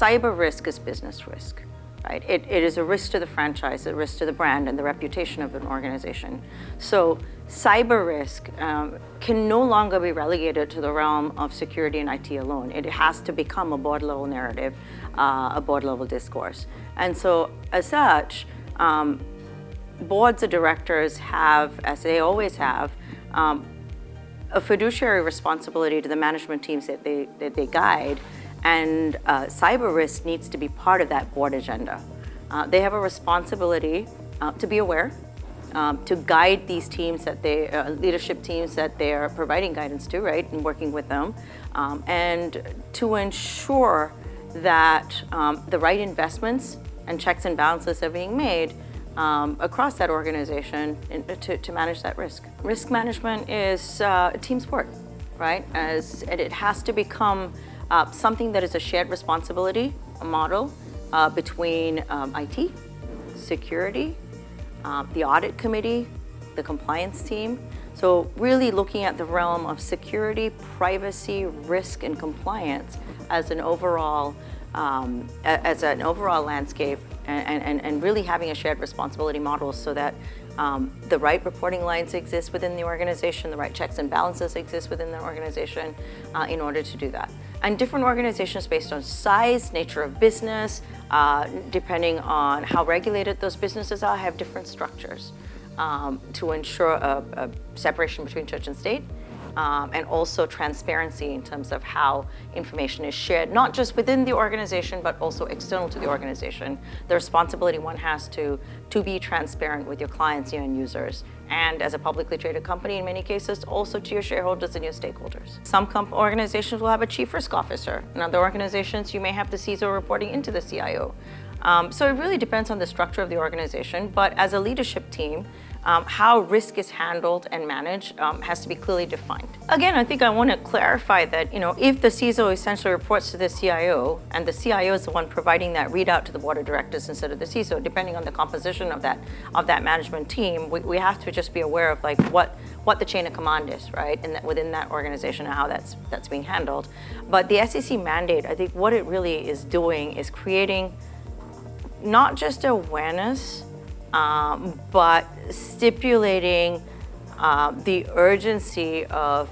cyber risk is business risk, right? It is a risk to the franchise, a risk to the brand and the reputation of an organization. So cyber risk can no longer be relegated to the realm of security and IT alone. It has to become a board level narrative, a board level discourse. And so as such, boards of directors have, as they always have, a fiduciary responsibility to the management teams that they guide, and cyber risk needs to be part of that board agenda. They have a responsibility to be aware, to guide these teams that leadership teams that they are providing guidance to, right, and working with them, and to ensure that the right investments and checks and balances are being made across that organization to manage that risk. Risk management is a team sport, right? And it has to become something that is a shared responsibility, a model between IT, security, the audit committee, the compliance team. So really looking at the realm of security, privacy, risk, and compliance as an overall landscape, and really having a shared responsibility model so that the right reporting lines exist within the organization, the right checks and balances exist within the organization in order to do that. And different organizations based on size, nature of business, depending on how regulated those businesses are, have different structures to ensure a separation between church and state. And also transparency in terms of how information is shared, not just within the organization, but also external to the organization. The responsibility one has to be transparent with your clients, your end users, and as a publicly traded company, in many cases, also to your shareholders and your stakeholders. Some organizations will have a chief risk officer. In other organizations, you may have the CISO reporting into the CIO. So it really depends on the structure of the organization, but as a leadership team, how risk is handled and managed has to be clearly defined. Again, I think I want to clarify that, if the CISO essentially reports to the CIO and the CIO is the one providing that readout to the board of directors instead of the CISO, depending on the composition of that management team, we have to just be aware of what the chain of command is, right, within that organization and how that's being handled. But the SEC mandate, I think what it really is doing is creating not just awareness, but stipulating the urgency of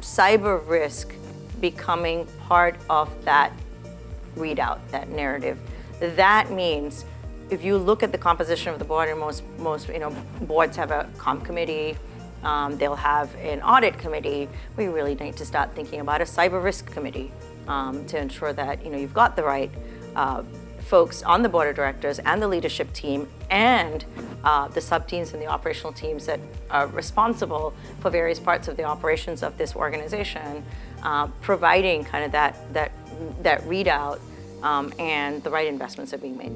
cyber risk becoming part of that readout, that narrative. That means if you look at the composition of the board, and most boards have a comp committee, they'll have an audit committee. We really need to start thinking about a cyber risk committee to ensure that you've got the right folks on the board of directors and the leadership team and the sub-teams and the operational teams that are responsible for various parts of the operations of this organization, providing kind of that readout and the right investments are being made.